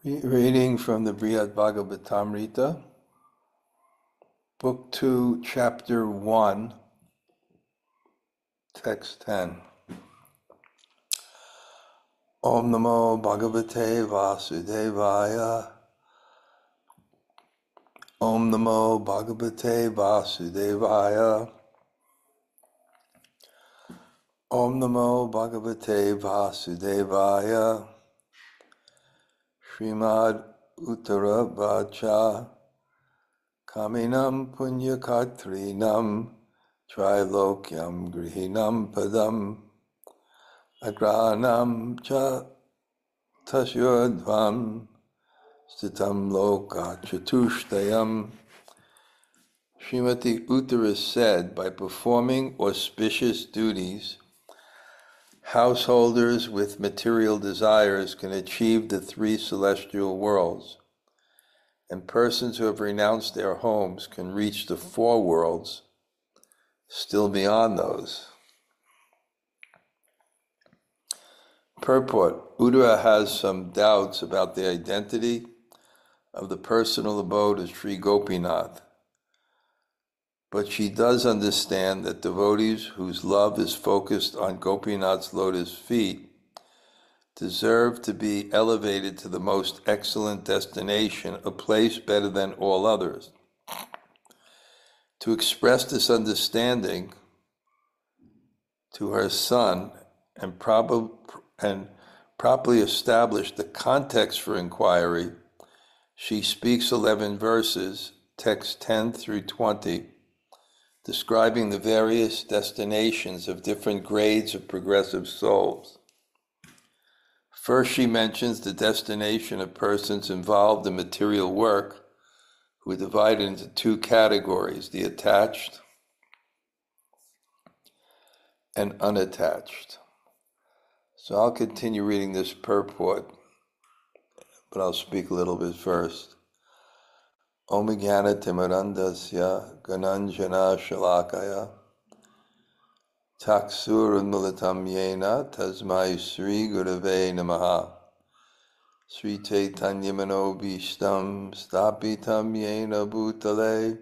Reading from the Bṛhad-bhāgavatāmṛta, Book 2, Chapter 1, Text 10. Om Namo Bhagavate Vasudevaya. Om Namo Bhagavate Vasudevaya. Om Namo Bhagavate Vasudevaya. Śrīmad Uttarā kāmināṁ puṇya-kartด๊ṇāṁ trai-lokyaṁ gṛhiṇāṁ padam agṛhāṇāṁ tasyordhvaṁ sthitaṁ loka-catuṣṭayam. Śrīmatī Uttarā said, by performing auspicious duties, householders with material desires can achieve the 3 celestial worlds, and persons who have renounced their homes can reach the 4 worlds, still beyond those. Purport: Uttara has some doubts about the identity of the personal abode of Sri Gopinath, but she does understand that devotees whose love is focused on Gopinath's lotus feet deserve to be elevated to the most excellent destination, a place better than all others. To express this understanding to her son and properly establish the context for inquiry, she speaks 11 verses, text 10 through 20, describing the various destinations of different grades of progressive souls. First, she mentions the destination of persons involved in material work, who are divided into 2 categories, the attached and unattached. So I'll continue reading this purport, but I'll speak a little bit first. Om Jnana-timirandasya Gananjana Shalakaya Chakshurunmilitam Yena Tasmai Sri Gurave Namaha Sri Chaitanya Manobhishtam Stapitam Yena Bhutale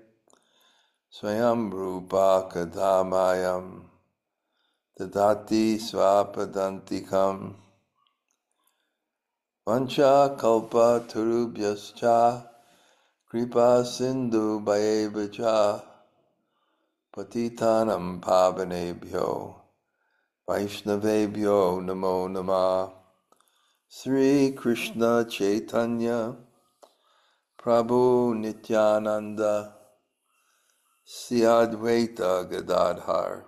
Swayam Rupa Kadamayam Dadati Svapadantikam Vancha Kalpa Turubhyascha Kripa Sindhu Bhayevacha Patitanam Pavanebhyo Vaishnavebhyo Namo Namah. Sri Krishna Chaitanya Prabhu Nityananda Sri Advaita Gadadhar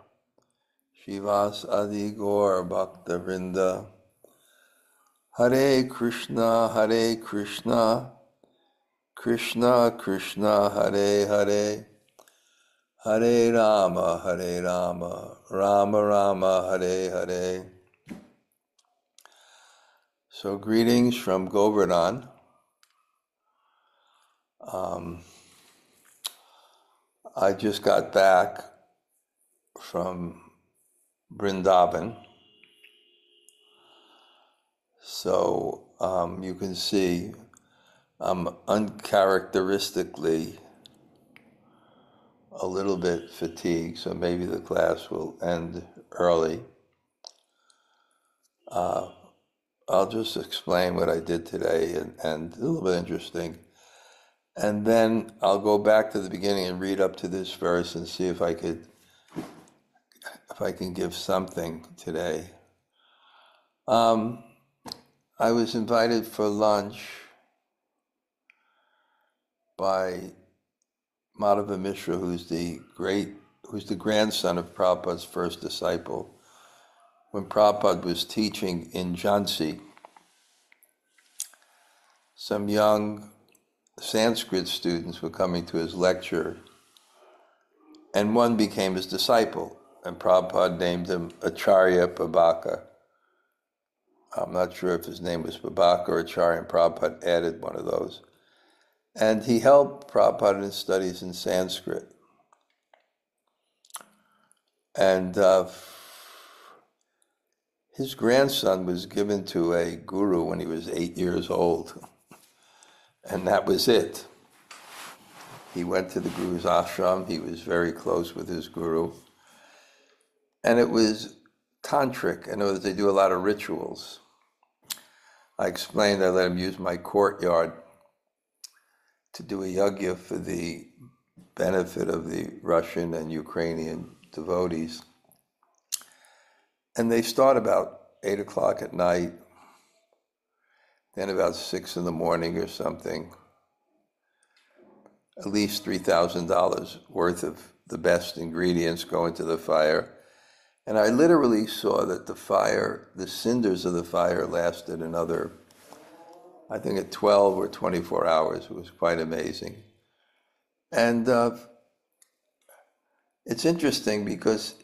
Shivas Adi Gaur Bhakta Vrinda. Hare Krishna Krishna Krishna Hare Hare Hare Rama Rama Rama Hare Hare. So greetings from Govardhan. I just got back from Vrindavan. So you can see I'm uncharacteristically a little bit fatigued, so maybe the class will end early. I'll just explain what I did today and a little bit interesting. And then I'll go back to the beginning and read up to this verse and see if I can give something today. I was invited for lunch by Madhava Mishra, who's the grandson of Prabhupada's first disciple. When Prabhupada was teaching in Jhansi, some young Sanskrit students were coming to his lecture, and one became his disciple, and Prabhupada named him Acharya Prabhaka. I'm not sure if his name was Prabhaka or Acharya, and Prabhupada added one of those. And he helped Prabhupada in his studies in Sanskrit. And his grandson was given to a guru when he was 8 years old. And that was it. He went to the Guru's ashram. He was very close with his Guru. And it was tantric. In other words, they do a lot of rituals. I explained, I let him use my courtyard to do a yajna for the benefit of the Russian and Ukrainian devotees. And they start about 8 o'clock at night, then about 6 in the morning or something. At least $3,000 worth of the best ingredients go into the fire. And I literally saw that the fire, the cinders of the fire lasted another, I think at 12 or 24 hours. It was quite amazing. And it's interesting because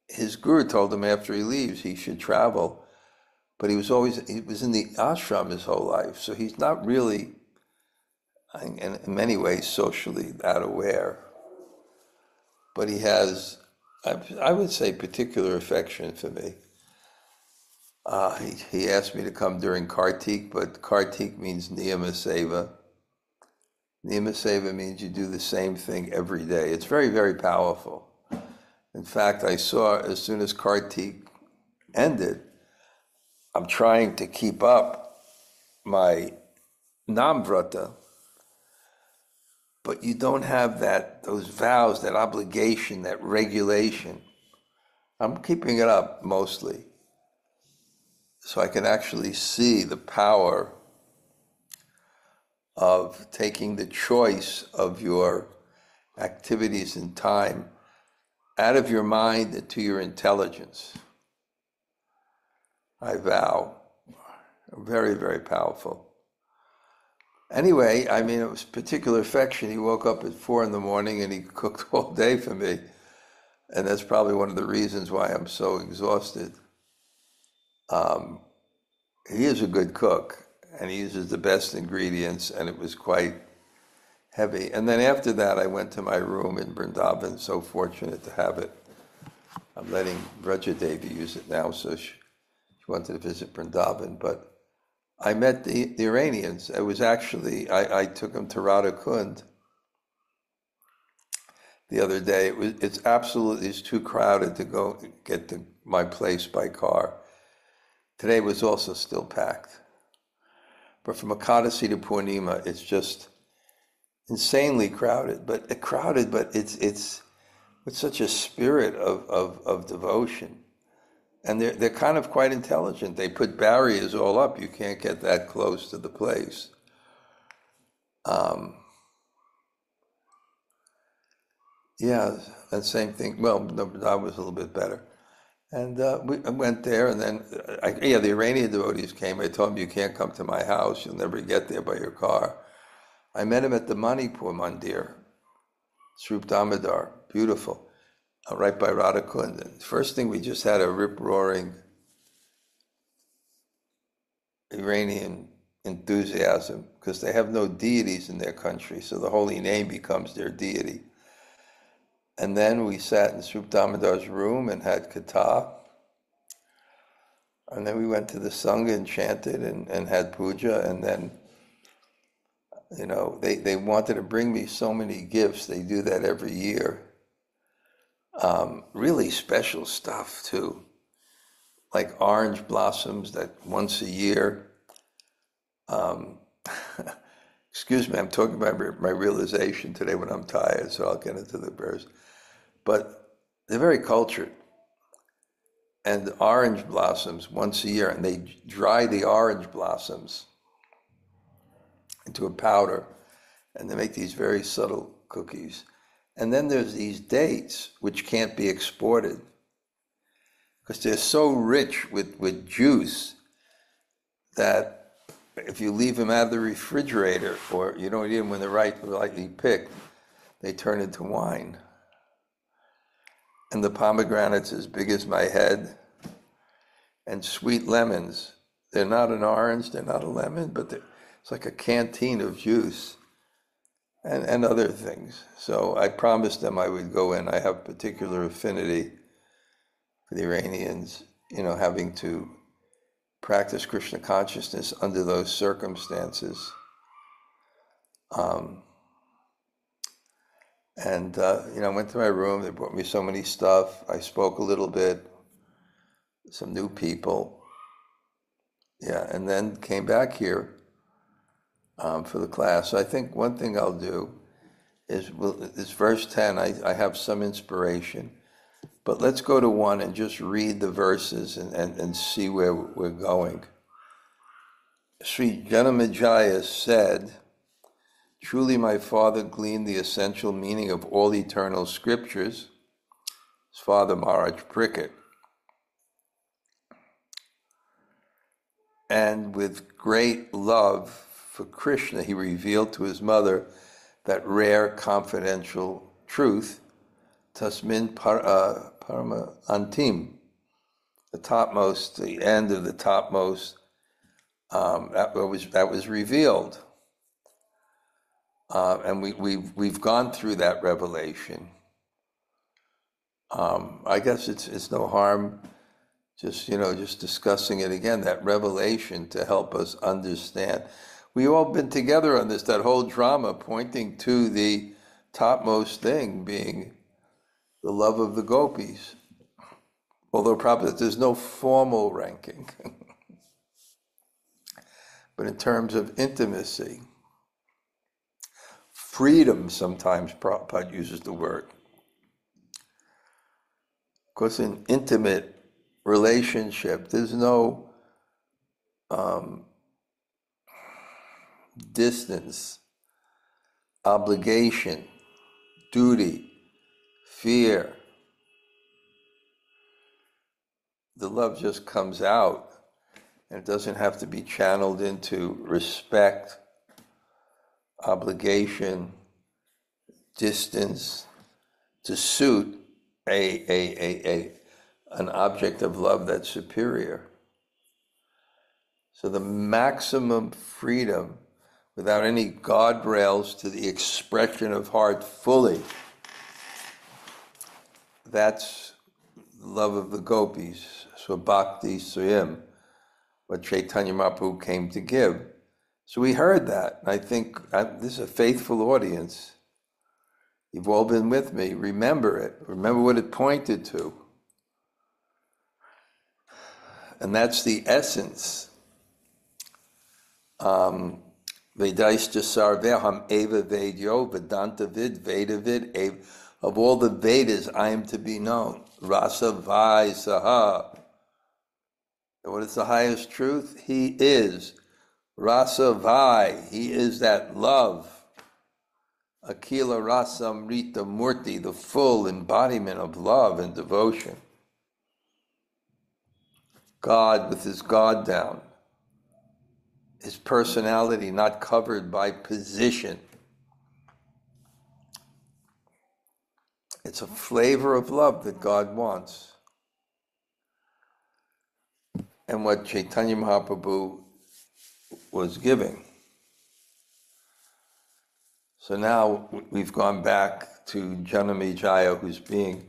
his guru told him after he leaves he should travel, but he was in the ashram his whole life, so he's not really, in many ways, socially that aware. But he has, I would say, particular affection for me. He asked me to come during Kartik, but Kartik means Niyama Seva. Niyama Seva means you do the same thing every day. It's very, very powerful. In fact, I saw as soon as Kartik ended, I'm trying to keep up my Namvrata, but you don't have those vows, that obligation, that regulation. I'm keeping it up mostly, so I can actually see the power of taking the choice of your activities and time out of your mind into your intelligence. I vow. Very, very powerful. Anyway, I mean, it was particular affection. He woke up at 4 in the morning and he cooked all day for me. And that's probably one of the reasons why I'm so exhausted. He is a good cook and he uses the best ingredients, and it was quite heavy. And then after that, I went to my room in Vrindavan, so fortunate to have it. I'm letting Bṛhad-bhāgavatāmṛta use it now, so she wanted to visit Vrindavan. But I met the Iranians. It was actually, I took them to Radha Kund the other day. It's too crowded to go get to my place by car. Today was also still packed. But from Ekadasi to Purnima, it's just insanely crowded. But it's with such a spirit of devotion. And they're kind of quite intelligent. They put barriers all up. You can't get that close to the place. Yeah, that same thing. Well, that was a little bit better. And we went there, and then, the Iranian devotees came. I told them, you can't come to my house. You'll never get there by your car. I met him at the Manipur Mandir, Srila Dhanurdhara, beautiful, right by Radha Kund. And first thing, we just had a rip-roaring Iranian enthusiasm, because they have no deities in their country, so the holy name becomes their deity. And then we sat in Srila Dhanurdhara's room and had katha. And then we went to the Sanga and chanted and had puja. And then, they wanted to bring me so many gifts. They do that every year. Really special stuff too. Like orange blossoms that once a year. Excuse me, I'm talking about my realization today when I'm tired, so I'll get into the verse. But they're very cultured. And orange blossoms once a year, and they dry the orange blossoms into a powder, and they make these very subtle cookies. And then there's these dates, which can't be exported, because they're so rich with juice that if you leave them out of the refrigerator, or you don't eat them when they're rightly picked, they turn into wine. And the pomegranates as big as my head, and sweet lemons. They're not an orange, they're not a lemon, but it's like a canteen of juice, and other things. So I promised them I would go in. I have particular affinity for the Iranians, having to practice Krishna consciousness under those circumstances. I went to my room. They brought me so many stuff. I spoke a little bit, some new people. Yeah, and then came back here for the class. So I think one thing I'll do is, this verse 10, I have some inspiration. But let's go to 1 and just read the verses and see where we're going. Sri Janamejaya said, "Truly my father gleaned the essential meaning of all eternal scriptures." His father, Maharaj Bṛhad. "And with great love for Krishna, he revealed to his mother that rare confidential truth, tasmin parama antim, the topmost, the end of the topmost, that was revealed." And we've gone through that revelation. I guess it's no harm just discussing it again, that revelation, to help us understand. We've all been together on this, that whole drama pointing to the topmost thing being the love of the gopis. Although probably there's no formal ranking. But in terms of intimacy, freedom, sometimes Prabhupada uses the word. Of course, in intimate relationship, there's no distance, obligation, duty, fear. The love just comes out, and it doesn't have to be channeled into respect, obligation, distance, to suit an object of love that's superior. So the maximum freedom, without any guardrails to the expression of heart fully, that's love of the gopis, swabhakti swayam, what Chaitanya Mahaprabhu came to give. So we heard that, and I think this is a faithful audience. You've all been with me. Remember it. Remember what it pointed to. And that's the essence. Vedaischa sarveham eva vedyo vedanta vid veda vid eva. Of all the Vedas, I am to be known. Rasa vai saha. And what is the highest truth? He is Rasa vai. He is that love. Akila Rasamrita Murti, the full embodiment of love and devotion. God with his God down. His personality not covered by position. It's a flavor of love that God wants. And what Chaitanya Mahaprabhu was giving. So now we've gone back to Janamejaya, who's being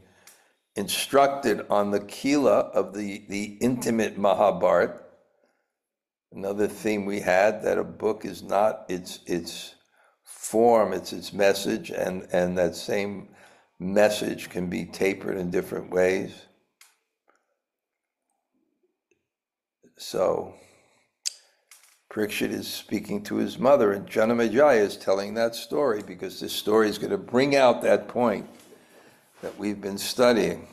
instructed on the Kila of the intimate Mahabharata. Another theme we had, that a book is not its form, it's its message, and that same message can be tapered in different ways. So Parikshit is speaking to his mother, and Janamejaya is telling that story, because this story is going to bring out that point that we've been studying.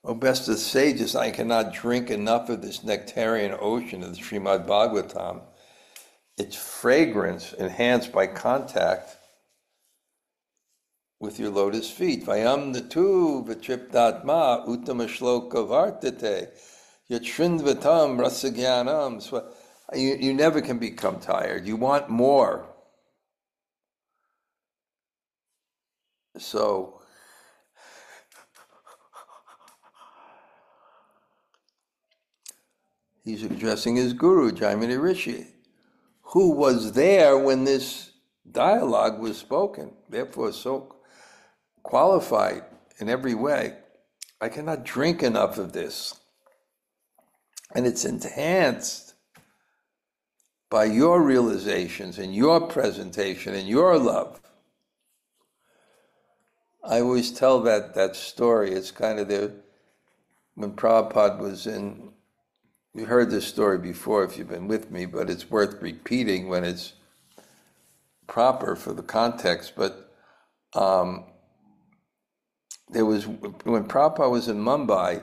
O best of sages, I cannot drink enough of this nectarian ocean of the Śrīmad-bhāgavatāmṛta. Its fragrance enhanced by contact with your lotus feet. Vayam natu vitriptatma uttama shloka vartate yatshrinvatam rasagyanam. You never can become tired. You want more. So he's addressing his guru, Jaimini Rishi, who was there when this dialogue was spoken, therefore so qualified in every way. I cannot drink enough of this. And it's enhanced by your realizations and your presentation and your love. I always tell that story. It's kind of when Prabhupada was in, you heard this story before if you've been with me, but it's worth repeating when it's proper for the context. But there was, when Prabhupada was in Mumbai,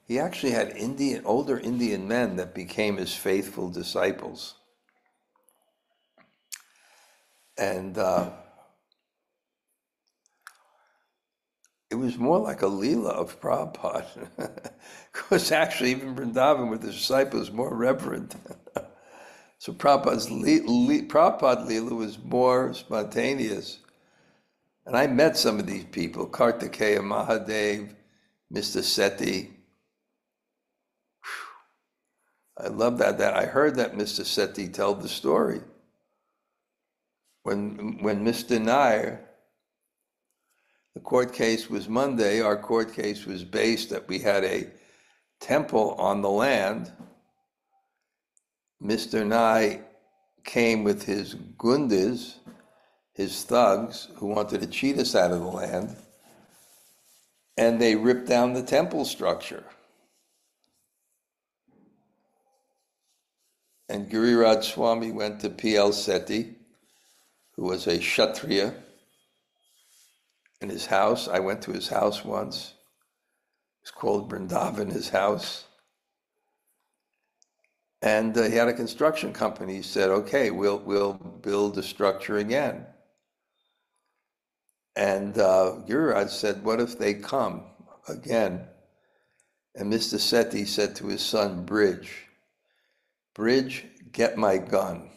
he actually had older Indian men that became his faithful disciples. And it was more like a Leela of Prabhupada. Because actually even Vrindavan with the disciples was more reverent. So Prabhupada's Prabhupada Leela was more spontaneous. And I met some of these people, Kartikeya Mahadev, Mr. Seti. I love that. I heard that Mr. Seti tell the story. When Mr. Nair, the court case was Monday, our court case was based that we had a temple on the land. Mr. Nair came with his gundis, his thugs, who wanted to cheat us out of the land, and they ripped down the temple structure. And Giriraj Swami went to P.L. Seti, who was a Kshatriya, in his house. I went to his house once. It's called Vrindavan, his house. And he had a construction company. He said, okay, we'll build the structure again. And Giriraj said, what if they come again? And Mr. Seti said to his son, Bridge, get my gun.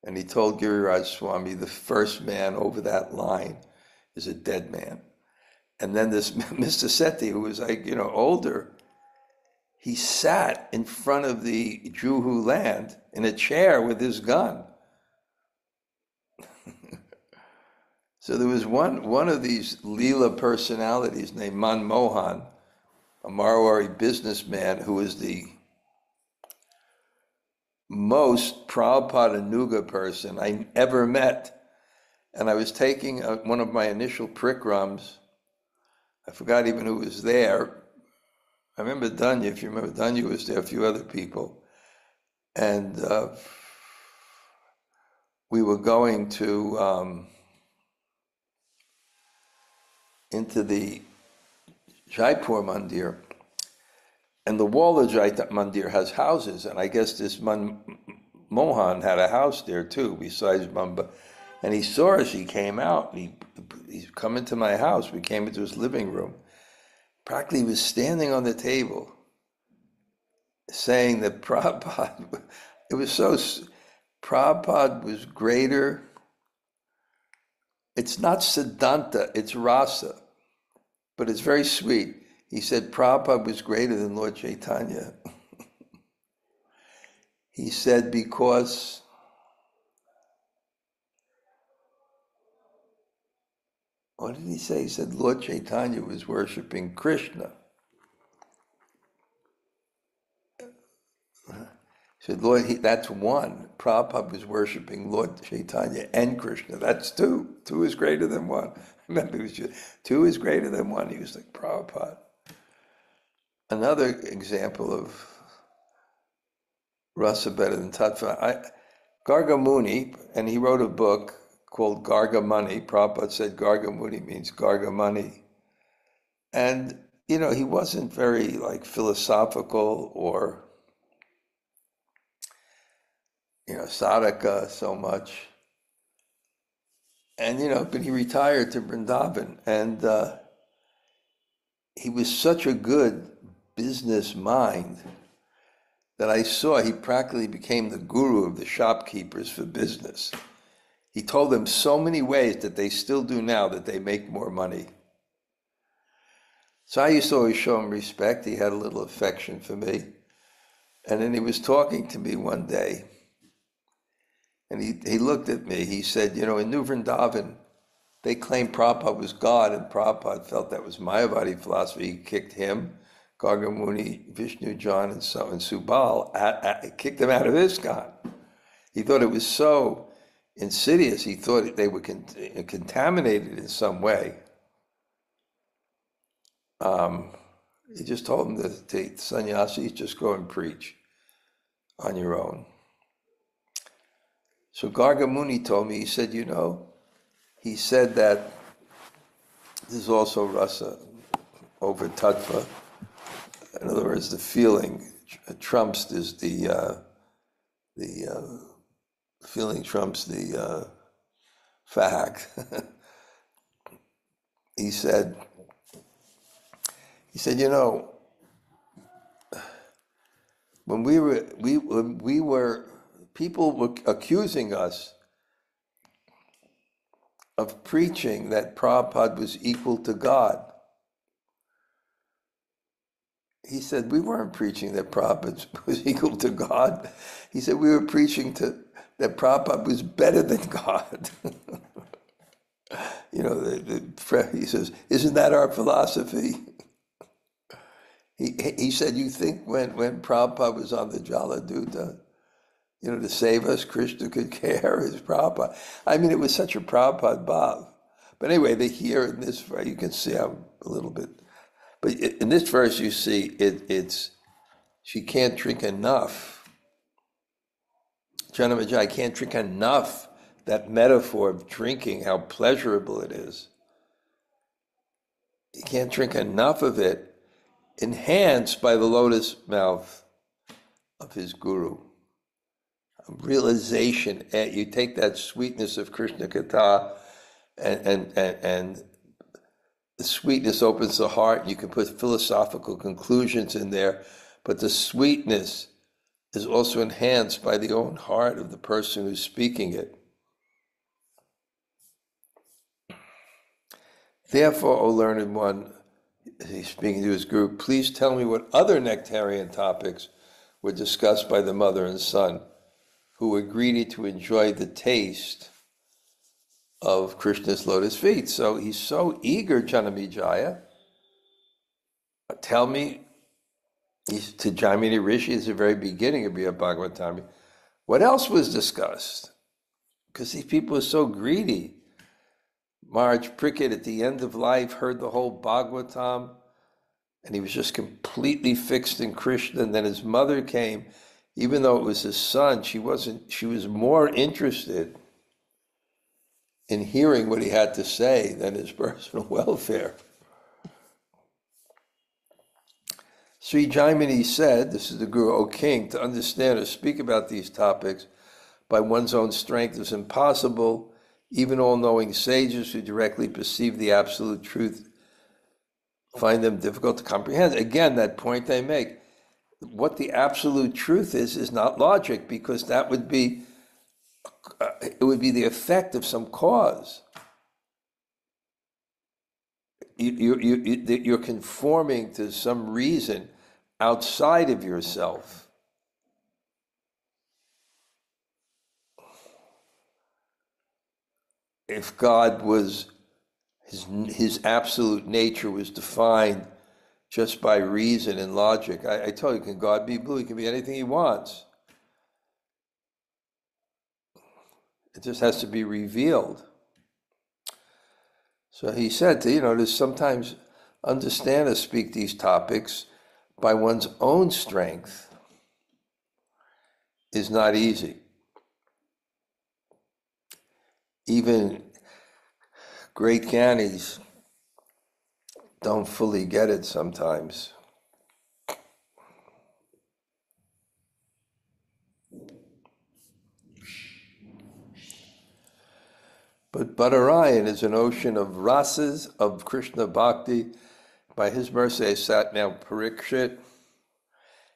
And he told Giriraj Swami, the first man over that line is a dead man. And then this Mr. Seti, who was older, he sat in front of the Juhu land in a chair with his gun. So there was one of these Leela personalities named Manmohan, a Marwari businessman who was the most Prabhupada Nuga person I ever met. And I was taking one of my initial prikrams. I forgot even who was there. I remember Danya, if you remember, Danya was there, a few other people. And we were going to into the Jaipur Mandir. And the wall of Jaipur Mandir has houses, and I guess this Mohan had a house there too, besides Mamba. And he saw us, he came out, and he's come into my house. We came into his living room. Practically he was standing on the table saying that Prabhupada, Prabhupada was greater. It's not Siddhanta, it's Rasa, but it's very sweet. He said Prabhupada was greater than Lord Chaitanya. He said because what did he say? He said Lord Chaitanya was worshiping Krishna. He said, Lord, that's one. Prabhupada was worshiping Lord Chaitanya and Krishna. That's two. Two is greater than one. Remember, it was just, two is greater than one. He was like Prabhupada. Another example of Rasa better than Tattva. Garga Muni, and he wrote a book called Garga Muni. Prabhupada said Garga Muni means Garga Money. And, he wasn't very philosophical or, sadhaka so much. And, but he retired to Vrindavan. And he was such a good business mind that I saw he practically became the guru of the shopkeepers for business. He told them so many ways that they still do now that they make more money. So I used to always show him respect. He had a little affection for me. And then he was talking to me one day. And he looked at me. He said, in New Vrindavan, they claimed Prabhupada was God, and Prabhupada felt that was Mayavadi philosophy. He kicked him, Gargamuni, Vishnu, John, and Subal, kicked them out of ISKCON. He thought it was so insidious. He thought they were contaminated in some way. He just told them to take sannyasis, just go and preach on your own. So Gargamuni told me, he said, he said that this is also rasa over tattva. In other words, the feeling trumps the feeling trumps the fact. He said, when we were people were accusing us of preaching that Prabhupada was equal to God. He said, we weren't preaching that Prabhupada was equal to God. He said, we were preaching that Prabhupada was better than God. He says, isn't that our philosophy? He said, you think when Prabhupada was on the Jaladuta, to save us, Krishna could care as Prabhupada. I mean, it was such a Prabhupada bhav. But anyway, here in this verse, you can see I'm a little bit. But in this verse, you see it's she can't drink enough. Janamajai can't drink enough. That metaphor of drinking, how pleasurable it is. You can't drink enough of it, enhanced by the lotus mouth of his guru. Realization, you take that sweetness of Krishna-katha, and the sweetness opens the heart. You can put philosophical conclusions in there, but the sweetness is also enhanced by the own heart of the person who's speaking it. Therefore, O learned one, he's speaking to his group, please tell me what other nectarian topics were discussed by the mother and son, who were greedy to enjoy the taste of Krishna's lotus feet. So he's so eager, Janamejaya. Tell me, to Jaimini Rishi at the very beginning of Bṛhad-bhāgavatāmṛta, what else was discussed? Because these people are so greedy. Maharaj Parikshit at the end of life heard the whole Bhagavatam, and he was just completely fixed in Krishna. And then his mother came. Even though it was his son, she was more interested in hearing what he had to say than his personal welfare. Sri Jaimini said, this is the Guru, O king, to understand or speak about these topics by one's own strength is impossible. Even all-knowing sages who directly perceive the absolute truth find them difficult to comprehend. Again, that point they make. What the absolute truth is not logic, because that would be it would be the effect of some cause. You're conforming to some reason outside of yourself. If God was, his absolute nature was defined just by reason and logic. I told you, can God be blue? He can be anything he wants. It just has to be revealed. So he said to sometimes understand or speak these topics by one's own strength is not easy. Even great gyanis don't fully get it sometimes. But Badarayan is an ocean of rasas of Krishna bhakti. By his mercy, I sat now Parikshit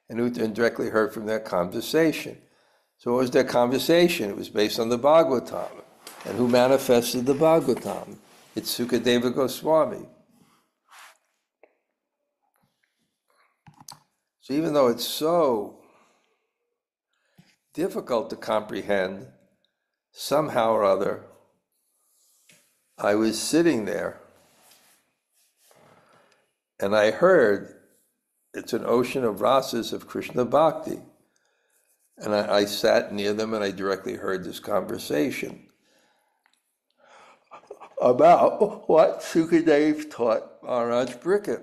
and Uttara directly heard from their conversation. So what was their conversation? It was based on the Bhagavatam. And who manifested the Bhagavatam? It's Sukadeva Goswami. So even though it's so difficult to comprehend, somehow or other, I was sitting there and I heard It's an ocean of rasas of Krishna bhakti. And I sat near them and I directly heard this conversation about what Shukadev taught Maharaj Bṛhad.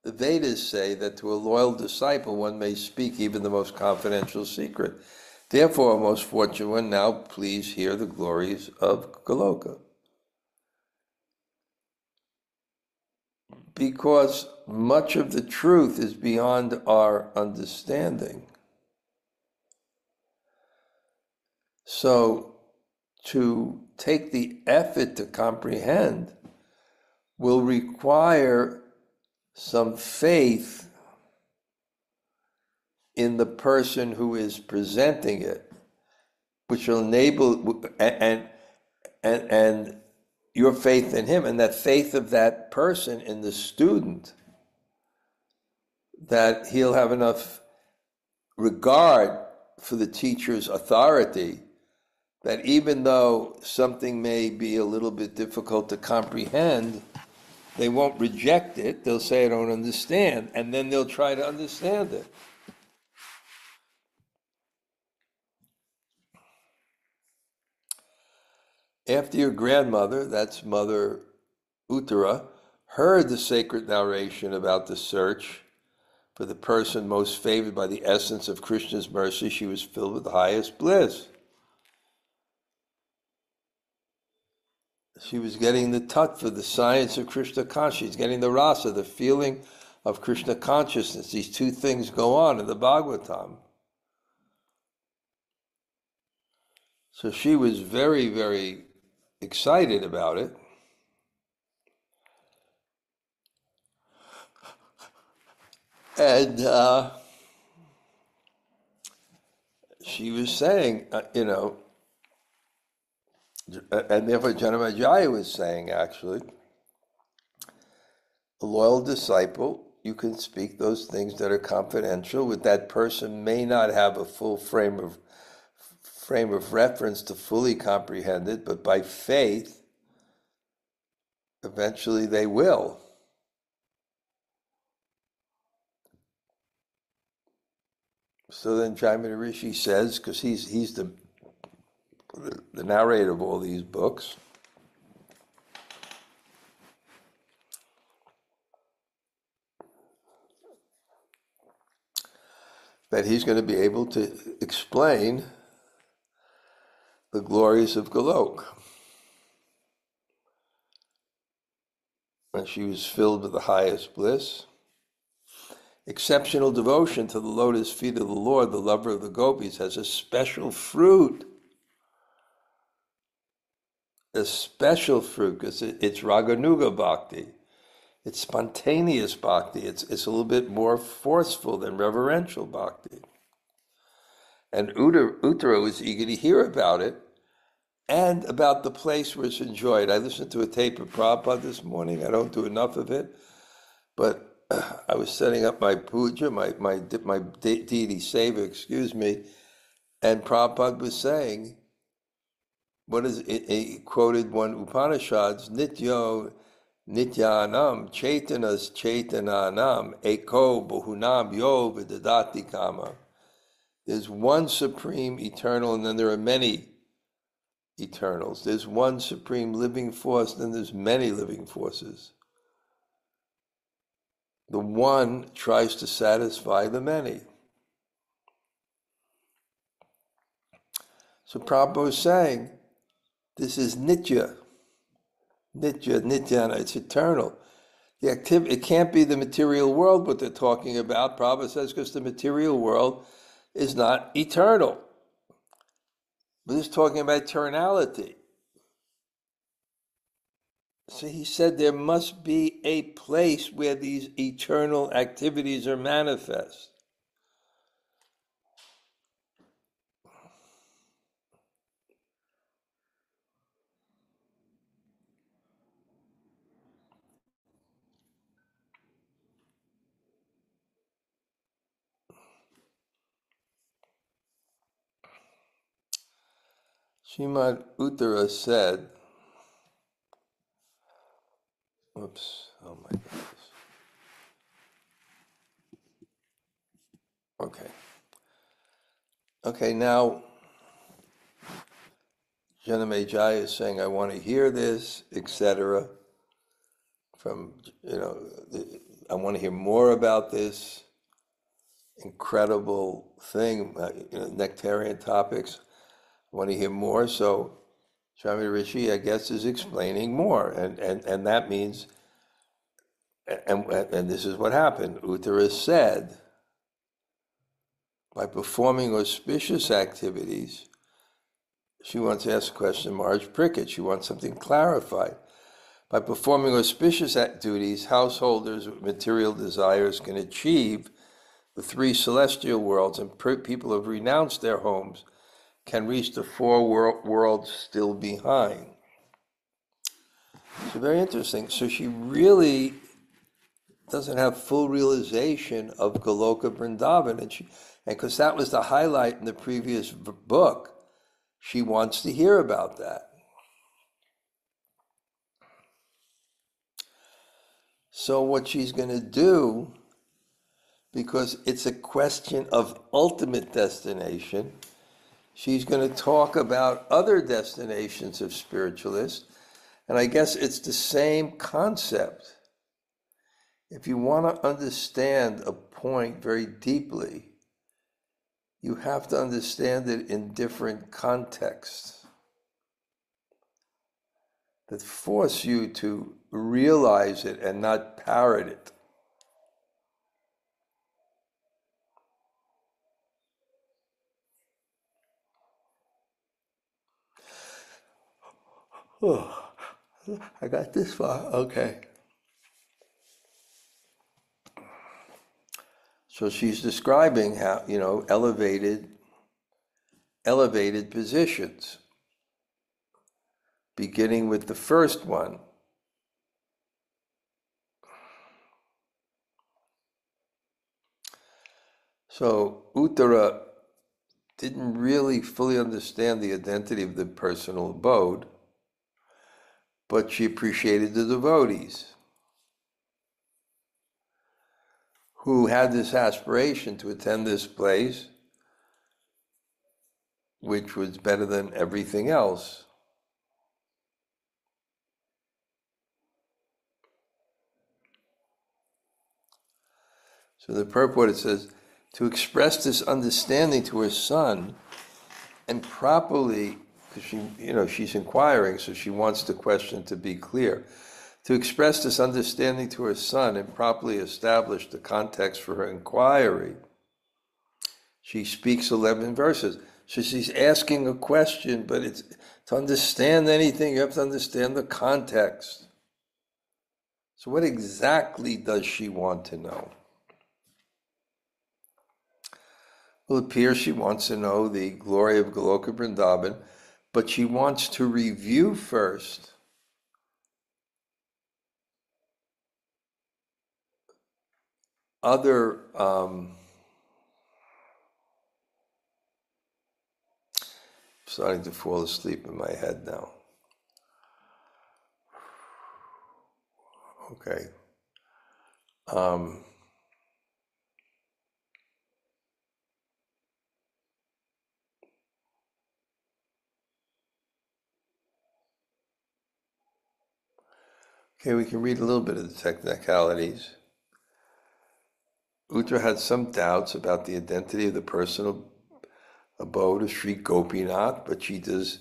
The Vedas say that to a loyal disciple one may speak even the most confidential secret. Therefore, most fortunate one, now please hear the glories of Goloka. Because much of the truth is beyond our understanding. So, to take the effort to comprehend will require some faith in the person who is presenting it, which will enable and your faith in him, and that faith of that person in the student, that he'll have enough regard for the teacher's authority that even though something may be a little bit difficult to comprehend, they won't reject it. They'll say, I don't understand, and then they'll try to understand it. After your grandmother, that's Mother Uttara, heard the sacred narration about the search for the person most favored by the essence of Krishna's mercy, she was filled with the highest bliss. She was getting the tattva, the science of Krishna-katha. She's getting the rasa, the feeling of Krishna consciousness. These two things go on in the Bhagavatam. So she was very, very excited about it. And she was saying, and therefore Janamajaya was saying, actually, a loyal disciple, you can speak those things that are confidential. With that person may not have a full frame of reference to fully comprehend it, but by faith, eventually they will. So then Jaimini Rishi says, because he's the narrator of all these books, that he's going to be able to explain the glories of Golok. And she was filled with the highest bliss. Exceptional devotion to the lotus feet of the Lord, the lover of the gopis, has a special fruit. A special fruit, because it's raganuga bhakti. It's spontaneous bhakti. It's a little bit more forceful than reverential bhakti. And Uttara was eager to hear about it and about the place where it's enjoyed. I listened to a tape of Prabhupada this morning. I don't do enough of it, but I was setting up my puja, my deity seva, and Prabhupada was saying, what is it? He quoted one Upanishads, Nityo Nityanam Chaitanas Chaitananam Eko Bahunam Yo Vidadati Kama. There's one supreme eternal, and then there are many eternals. There's one supreme living force, then there's many living forces. The one tries to satisfy the many. So Prabhupada was saying, this is nitya, nityana, it's eternal. The activity, it can't be the material world what they're talking about, Prabhupada says, because the material world is not eternal. But it's talking about eternality. So he said there must be a place where these eternal activities are manifest. Śrīmatī Uttarā said, oops, oh my goodness. Okay, now Janamejaya is saying, I want to hear this, etc. From, I want to hear more about this incredible thing, nectarian topics. I want to hear more. So Swami Rishi, I guess, is explaining more. And that means, and this is what happened. Uttara said, by performing auspicious activities, she wants to ask a question, Marge Prickett. She wants something clarified. By performing auspicious duties, householders with material desires can achieve the 3 celestial worlds, and people who have renounced their homes can reach the 4 worlds still behind. So very interesting. So she really doesn't have full realization of Goloka Vrindavan, and because that was the highlight in the previous book, she wants to hear about that. So what she's going to do, because it's a question of ultimate destination, she's going to talk about other destinations of spiritualists, and I guess it's the same concept. If you want to understand a point very deeply, you have to understand it in different contexts that force you to realize it and not parrot it. Oh, I got this far. Okay. So she's describing how, elevated positions, beginning with the first one. So Uttara didn't really fully understand the identity of the personal abode, but she appreciated the devotees who had this aspiration to attend this place, which was better than everything else. So the purport, it says, to express this understanding to her son and properly, because she's inquiring, so she wants the question to be clear. To express this understanding to her son and properly establish the context for her inquiry, she speaks 11 verses. So she's asking a question, but to understand anything, you have to understand the context. So what exactly does she want to know? Well, it appears she wants to know the glory of Goloka Vrindavan, but she wants to review first other starting to fall asleep in my head now. Okay. Okay, we can read a little bit of the technicalities. Uttara had some doubts about the identity of the personal abode of Sri Gopinath, but she does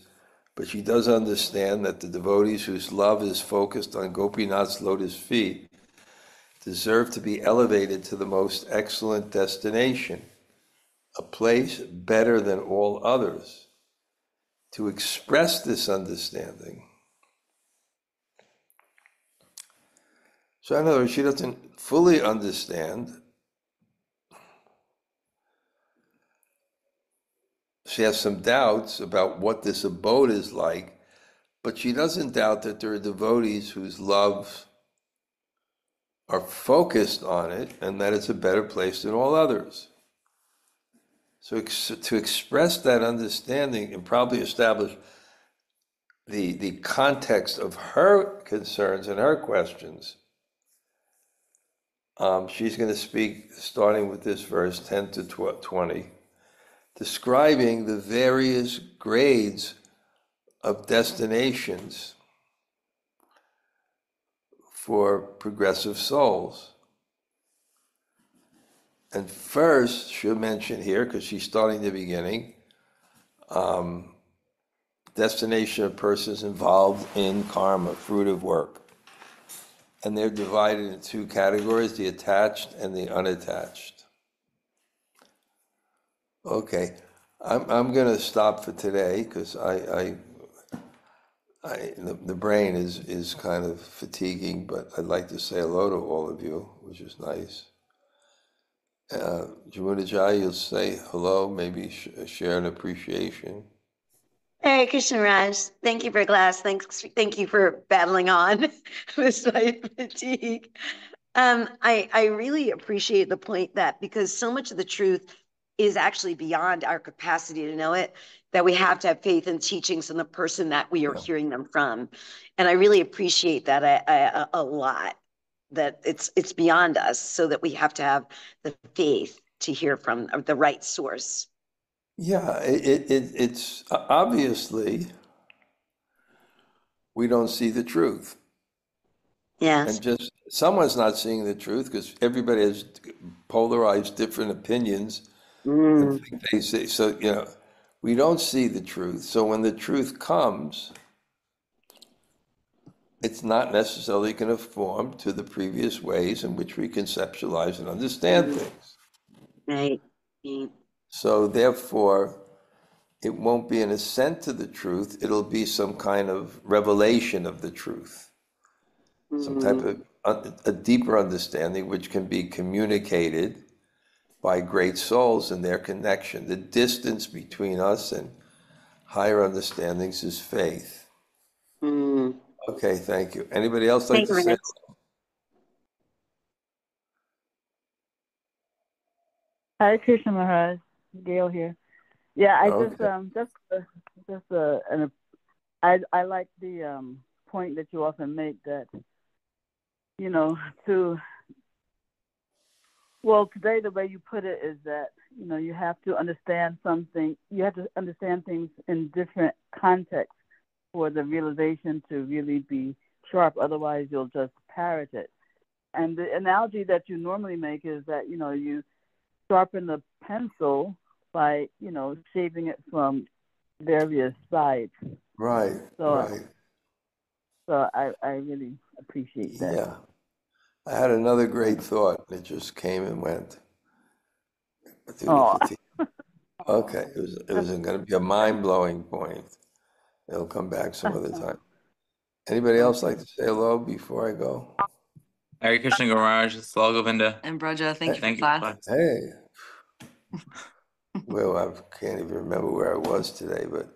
understand that the devotees whose love is focused on Gopinath's lotus feet deserve to be elevated to the most excellent destination, a place better than all others. To express this understanding, so in other words, she doesn't fully understand. She has some doubts about what this abode is like, but she doesn't doubt that there are devotees whose loves are focused on it and that it's a better place than all others. So to express that understanding and probably establish the context of her concerns and her questions. She's going to speak starting with this verse 10 to 20, describing the various grades of destinations for progressive souls. And first, she'll mention here, because she's starting the beginning, destination of persons involved in karma, fruit of work. And they're divided in two categories, the attached and the unattached. Okay, I'm going to stop for today because the brain is kind of fatiguing, but I'd like to say hello to all of you, which is nice. Jamunajai, you'll say hello, maybe share an appreciation. Hey, Krishna Raj, thank you for class. Thank you for battling on despite fatigue. I really appreciate the point that because so much of the truth is actually beyond our capacity to know it, that we have to have faith in teachings and the person that we are hearing them from. And I really appreciate that a lot, that it's beyond us, so that we have to have the faith to hear from the right source. Yeah, it's obviously we don't see the truth. Yes. And just someone's not seeing the truth because everybody has polarized different opinions and think they say. So, we don't see the truth. So when the truth comes, it's not necessarily going to conform to the previous ways in which we conceptualize and understand things. Right. So therefore, it won't be an ascent to the truth. It'll be some kind of revelation of the truth, some type of a deeper understanding, which can be communicated by great souls and their connection. The distance between us and higher understandings is faith. Okay, thank you. Anybody else like to say? Hi, Krishna Maharaj. Gail here. Yeah, I I like the point that you often make that, today the way you put it is that, you have to understand something, you have to understand things in different contexts for the realization to really be sharp. Otherwise, you'll just parrot it. And the analogy that you normally make is that, you sharpen the pencil by, shaving it from various sides. Right, right. So I really appreciate that. Yeah. I had another great thought. It just came and went. Okay, it was going to be a mind-blowing point. It'll come back some other time. Anybody else like to say hello before I go? Hare Krishna Garaj, it's Lal Govinda. And Bṛhad, thank you for class. Hey. Well, I can't even remember where I was today, but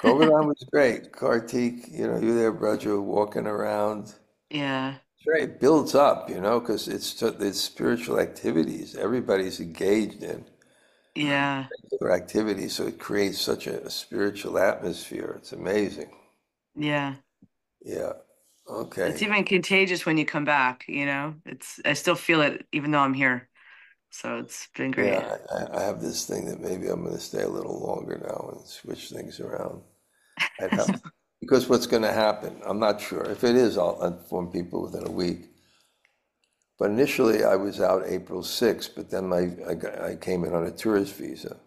gṛhiṇāṁ was great. Kartik, you there, Bṛhad, walking around. Yeah. It's right. It builds up, because it's spiritual activities everybody's engaged in. Yeah. Regular activities, so it creates such a spiritual atmosphere. It's amazing. Yeah. Yeah. Okay. It's even contagious when you come back, I still feel it even though I'm here. So it's been great. Yeah, I have this thing that maybe I'm going to stay a little longer now and switch things around. I'd have to, because what's going to happen, I'm not sure. If it is, I'll inform people within a week. But initially, I was out April 6th, but then I came in on a tourist visa.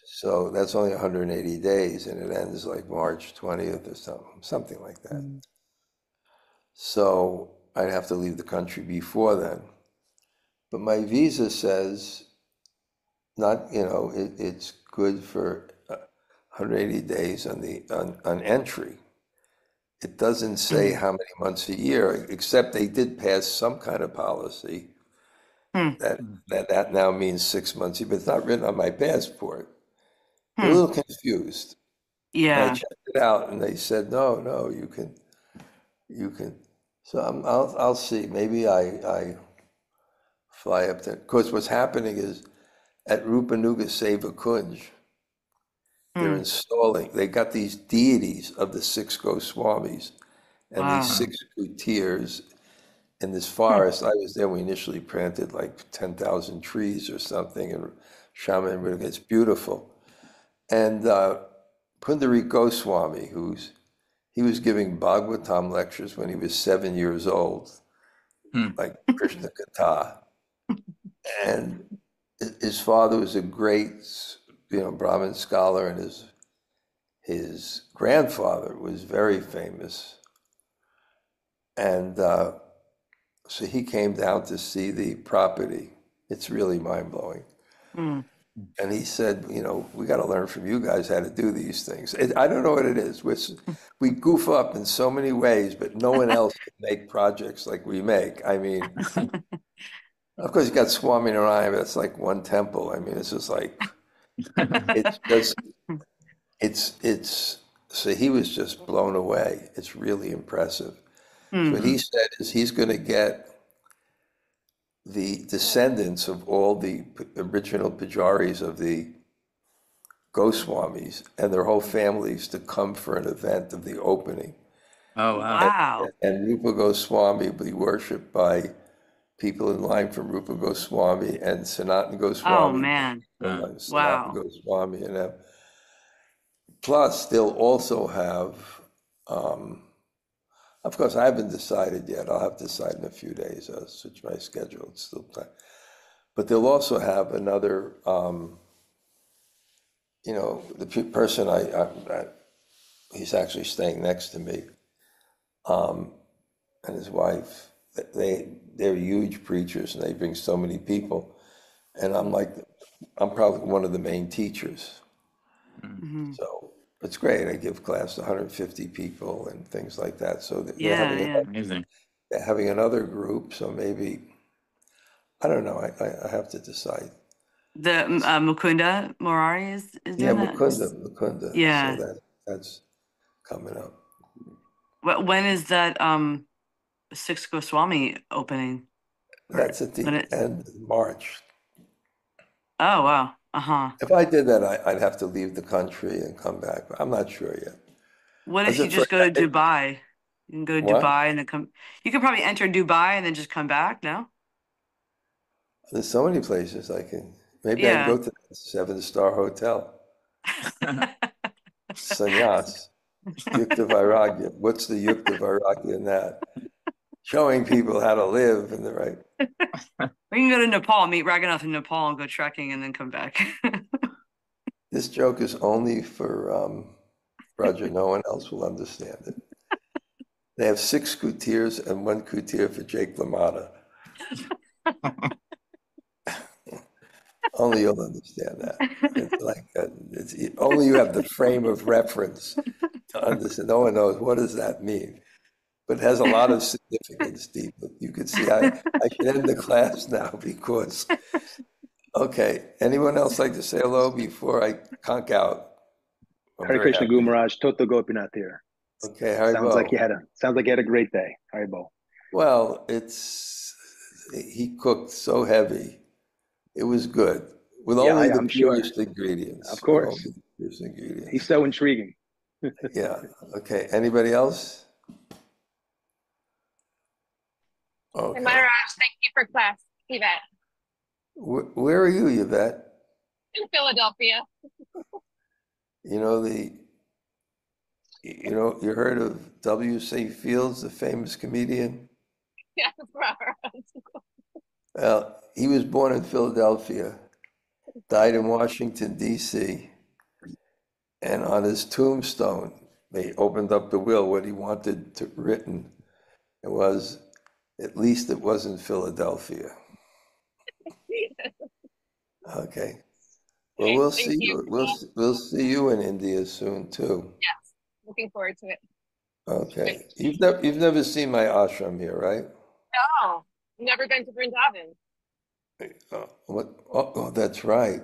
So that's only 180 days, and it ends like March 20th or something like that. So I'd have to leave the country before then. But my visa says it's good for 180 days on entry. It doesn't say how many months a year, except they did pass some kind of policy that now means 6 months, but it's not written on my passport. I'm a little confused. Yeah. And I checked it out, and they said, no, you can. So I'll see. Maybe I fly up there. Of course, what's happening is at Rupanuga Seva Kunj, they're installing, they got these deities of the six Goswamis and Wow. these six coutiers in this forest. I was there, we initially planted like 10,000 trees or something, and Shaman, it's beautiful. And Pundarik Goswami, he was giving Bhagavatam lectures when he was 7 years old, like Krishna-katha. And his father was a great, Brahmin scholar, and his grandfather was very famous. And so he came down to see the property. It's really mind-blowing. And he said, we got to learn from you guys how to do these things. I don't know what it is. We goof up in so many ways, but no one else can make projects like we make. I mean, of course, you got Swami Narayana, that's like one temple. I mean, it's just like, so he was just blown away. It's really impressive. So what he said is he's going to get the descendants of all the original pujaris of the Goswamis and their whole families to come for an event of the opening. Oh, wow. Wow. And Rupa Goswami will be worshipped by people in line from Rupa Goswami and Sanatana Goswami. Oh, man. Sanatana Wow. Goswami and them. Plus, they'll also have, of course, I haven't decided yet. I'll have to decide in a few days. I'll switch my schedule. It's still time. But they'll also have another, the person he's actually staying next to me, and his wife. They're huge preachers, and they bring so many people. And I'm probably one of the main teachers. So it's great. I give class to 150 people and things like that. So they're having another group. So maybe, I don't know. I have to decide. The Mukunda Murari is doing that? Mukunda. Yeah. So that's coming up. When is that Six Goswami opening? That's at the end of March. Oh, wow. Uh-huh. If I did that, I'd have to leave the country and come back. But I'm not sure yet. What if you just go to Dubai? You can go to Dubai and then come. You could probably enter Dubai and then just come back, no? There's so many places I can. Maybe I can go to the 7-star hotel. Sannyas. Yukta Vairagya. What's the Yukta Vairagya in that? Showing people how to live in the right. We can go to Nepal, meet Raghunath in Nepal and go trekking and then come back. This joke is only for Roger. No one else will understand it. They have 6 coutiers and 1 coutier for Jake LaMotta. Only you'll understand that. It's like only you have the frame of reference to understand. No one knows what does that mean. But it has a lot of significance, Steve. You could see I should end the class now because, okay, anyone else like to say hello before I conk out? Hare Krishna Guru Maharaj, Toto Gopinath here. Okay, Haribo. Sounds like you had a great day, Haribo. Well, he cooked so heavy. It was good. With only the purest ingredients. Of course. He's so intriguing. Yeah. Okay. Anybody else? Okay. Hey, Maharaj, thank you for class, Yvette. Where are you, Yvette? In Philadelphia. You heard of W.C. Fields, the famous comedian? Yes, Maharaj. Well, he was born in Philadelphia, died in Washington, D.C., and on his tombstone, they opened up the will, what he wanted written. It was, at least it wasn't Philadelphia. Okay. Well, we'll see you. We'll see you in India soon too. Yes, looking forward to it. Okay. You've never seen my ashram here, right? No, never been to Vrindavan. What? Oh, that's right.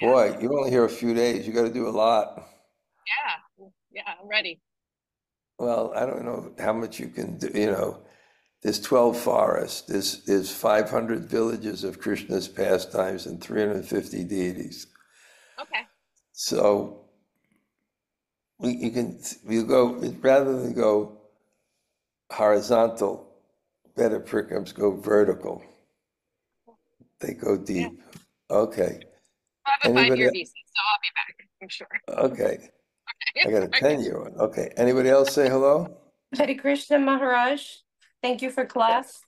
Boy, you're only here a few days. You got to do a lot. Yeah, I'm ready. Well, I don't know how much you can do. There's 12 forests. There's 500 villages of Krishna's pastimes and 350 deities. Okay. So you go, rather than go horizontal, better parikrams go vertical. They go deep. Okay. I have a 5-year visa, so I'll be back, I'm sure. Okay. I got a 10-year one. Okay. Anybody else say hello? Hare Krishna Maharaj. Thank you for class.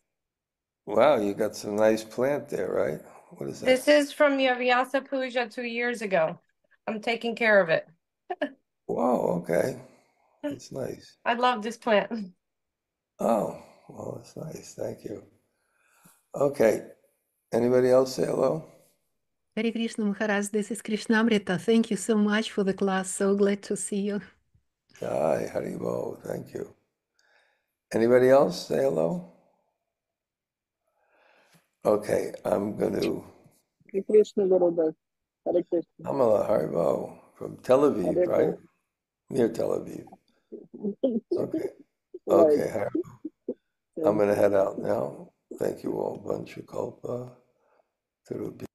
Wow, you got some nice plant there, right? What is that? This is from your Vyasa Puja 2 years ago. I'm taking care of it. Whoa, okay. That's nice. I love this plant. Oh, well, that's nice. Thank you. Okay. Anybody else say hello? Hare Krishna Maharaj, this is Krishna-katha. Thank you so much for the class. So glad to see you. Hi, Haribo. Thank you. Anybody else say hello? Okay, I'm going to. Hare Krishna, Gurudev. Hare Krishna. Amala Haribo from Tel Aviv, right? Near Tel Aviv. Okay. Okay, Haribo. I'm going to head out now. Thank you all. Vanchakalpa. Tarubhya